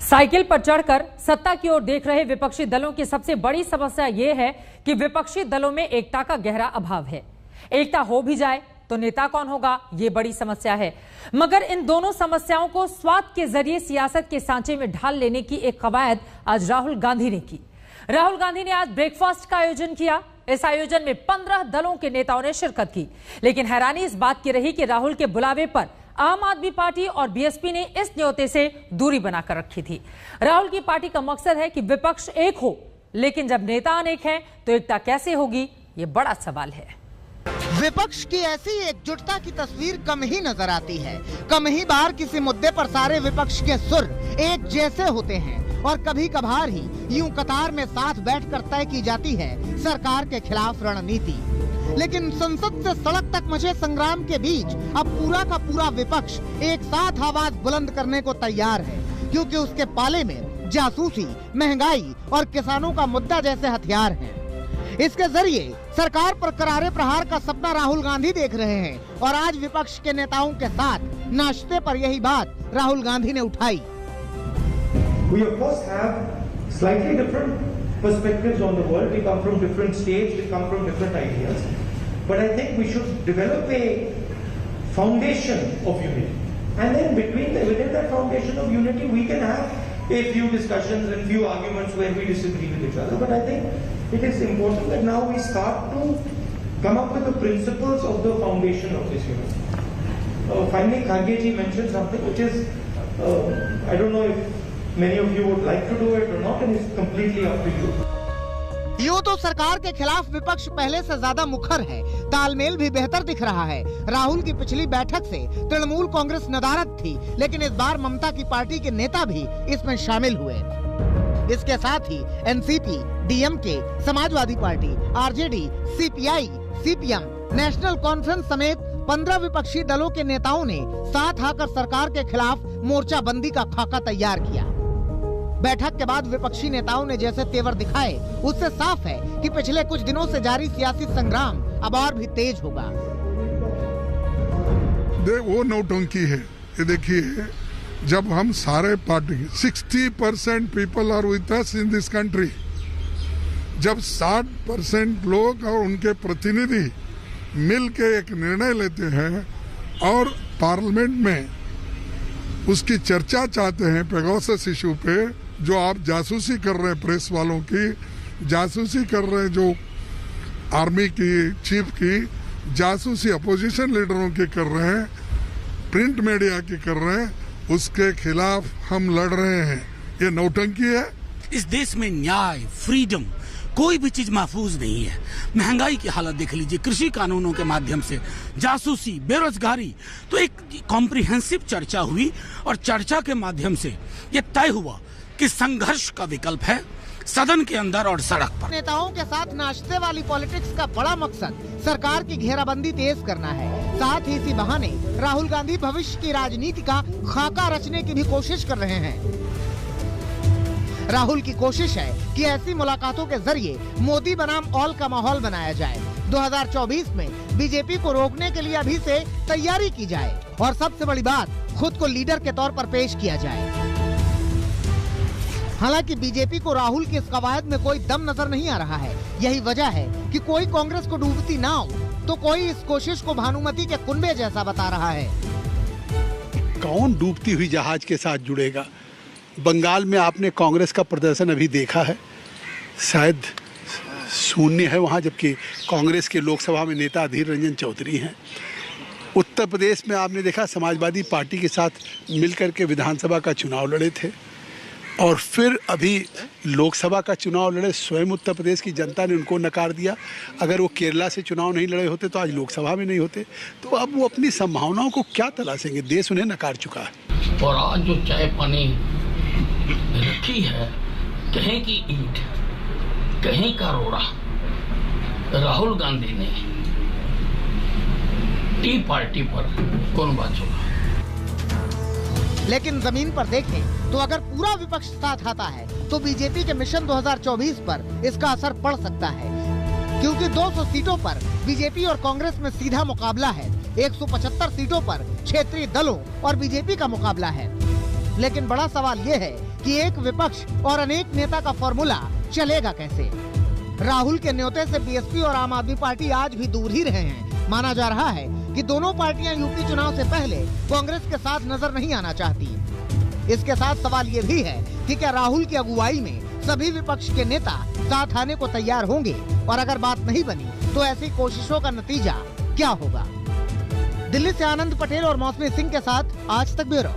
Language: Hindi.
साइकिल पर चढ़कर सत्ता की ओर देख रहे विपक्षी दलों की सबसे बड़ी समस्या यह है कि विपक्षी दलों में एकता का गहरा अभाव है। एकता हो भी जाए तो नेता कौन होगा, ये बड़ी समस्या है। मगर इन दोनों समस्याओं को स्वार्थ के जरिए सियासत के सांचे में ढाल लेने की एक कवायद आज राहुल गांधी ने की। राहुल गांधी ने आज ब्रेकफास्ट का आयोजन किया। इस आयोजन में 15 दलों के नेताओं ने शिरकत की, लेकिन हैरानी इस बात की रही कि राहुल के बुलावे पर आम आदमी पार्टी और बीएसपी ने इस न्योते से दूरी बनाकर रखी थी। राहुल की पार्टी का मकसद है कि विपक्ष एक हो, लेकिन जब नेता अनेक हैं तो एकता कैसे होगी, ये बड़ा सवाल है। विपक्ष की ऐसी एकजुटता की तस्वीर कम ही नजर आती है। कम ही बार किसी मुद्दे पर सारे विपक्ष के सुर एक जैसे होते हैं और कभी कभार ही यूं कतार में साथ बैठकर तय की जाती है सरकार के खिलाफ रणनीति। लेकिन संसद से सड़क तक मचे संग्राम के बीच अब पूरा का पूरा विपक्ष एक साथ आवाज बुलंद करने को तैयार है, क्योंकि उसके पाले में जासूसी, महंगाई और किसानों का मुद्दा जैसे हथियार हैं। इसके जरिए सरकार पर करारे प्रहार का सपना राहुल गांधी देख रहे हैं और आज विपक्ष के नेताओं के साथ नाश्ते पर यही बात राहुल गांधी ने उठाई। We of course have slightly different perspectives on the world. We come from different states, we come from different ideas. But I think we should develop a foundation of unity. And then within that foundation of unity, we can have a few discussions and few arguments where we disagree with each other. But I think it is important that now we start to come up with the principles of the foundation of this unity. Finally, Kharge ji mentioned something which is, I don't know if many of you would like to do it or not, and it's completely up to you. यूं तो सरकार के खिलाफ विपक्ष पहले से ज्यादा मुखर है, तालमेल भी बेहतर दिख रहा है। राहुल की पिछली बैठक से तृणमूल कांग्रेस नदारद थी, लेकिन इस बार ममता की पार्टी के नेता भी इसमें शामिल हुए। इसके साथ ही NCP, DMK, Samajwadi Party, RJD, CPI, CPM, National Conference समेत 15 विपक्षी दलों के नेताओं ने साथ आकर सरकार के खिलाफ मोर्चाबंदी का खाका तैयार किया। बैठक के बाद विपक्षी नेताओं ने जैसे तेवर दिखाए, उससे साफ है कि पिछले कुछ दिनों से जारी सियासी संग्राम अब और भी तेज होगा। वो नौटंकी है। ये देखिए, जब हम सारे party 60% people are with us in this country, जब 60% लोग और उनके प्रतिनिधि मिल के एक निर्णय लेते हैं और पार्लियामेंट में उसकी चर्चा चाहते हैं पेगासस इशू पे, जो आप जासूसी कर रहे हैं, प्रेस वालों की जासूसी कर रहे हैं, जो आर्मी की चीफ की जासूसी अपोजिशन लीडरों की कर रहे हैं, प्रिंट मीडिया की कर रहे हैं, उसके खिलाफ हम लड़ रहे हैं। ये नौटंकी है। इस देश में न्याय, फ्रीडम, कोई भी चीज महफूज नहीं है। महंगाई की हालत देख लीजिए, कृषि कानूनों के माध्यम से जासूसी, बेरोजगारी, तो एक कॉम्प्रिहेंसिव चर्चा हुई और चर्चा के माध्यम से ये तय हुआ कि संघर्ष का विकल्प है सदन के अंदर और सड़क पर। नेताओं के साथ नाश्ते वाली पॉलिटिक्स का बड़ा मकसद सरकार की घेराबंदी तेज करना है। साथ ही इसी बहाने राहुल गांधी भविष्य की राजनीति का खाका रचने की भी कोशिश कर रहे हैं। राहुल की कोशिश है कि ऐसी मुलाकातों के जरिए मोदी बनाम ऑल का माहौल बनाया जाए। 2024 में बीजेपी को रोकने के लिए अभी से तैयारी की जाए और सबसे बड़ी बात, खुद को लीडर के तौर पर पेश किया जाए। हालांकि बीजेपी को राहुल की इस कवायद में कोई दम नजर नहीं आ रहा है। यही वजह है कि कोई कांग्रेस को डूबती नाव तो कोई इस कोशिश को भानुमति के कुनबे जैसा बता रहा है। कौन डूबती हुई जहाज के साथ जुड़ेगा? बंगाल में आपने कांग्रेस का प्रदर्शन अभी देखा है, शायद शून्य है वहाँ, जबकि कांग्रेस के लोकसभा में नेता अधीर रंजन चौधरी हैं। उत्तर प्रदेश में आपने देखा समाजवादी पार्टी के साथ मिलकर के विधानसभा का चुनाव लड़े थे और फिर अभी लोकसभा का चुनाव लड़े। स्वयं उत्तर प्रदेश की जनता ने उनको नकार दिया। अगर वो केरला से चुनाव नहीं लड़े होते तो आज लोकसभा में नहीं होते। तो अब वो अपनी संभावनाओं को क्या तलाशेंगे? देश उन्हें नकार चुका है। और आज जो चाय पानी रखी है, कहीं की ईंट, कहीं का रोड़ा, राहुल गांधी ने टी पार्टी पर कौन बात चला। लेकिन जमीन पर देखें तो अगर पूरा विपक्ष साथ आता है तो बीजेपी के मिशन 2024 पर इसका असर पड़ सकता है, क्योंकि 200 सीटों पर बीजेपी और कांग्रेस में सीधा मुकाबला है। 175 सीटों पर क्षेत्रीय दलों और बीजेपी का मुकाबला है। लेकिन बड़ा सवाल ये है कि एक विपक्ष और अनेक नेता का फॉर्मूला चलेगा कैसे। राहुल के न्योते से बीएसपी और आम आदमी पार्टी आज भी दूर ही रहे हैं। माना जा रहा है कि दोनों पार्टियां यूपी चुनाव से पहले कांग्रेस के साथ नजर नहीं आना चाहती। इसके साथ सवाल ये भी है कि क्या राहुल की अगुवाई में सभी विपक्ष के नेता साथ आने को तैयार होंगे, और अगर बात नहीं बनी तो ऐसी कोशिशों का नतीजा क्या होगा। दिल्ली से आनंद पटेल और मौसमी सिंह के साथ आज तक ब्यूरो।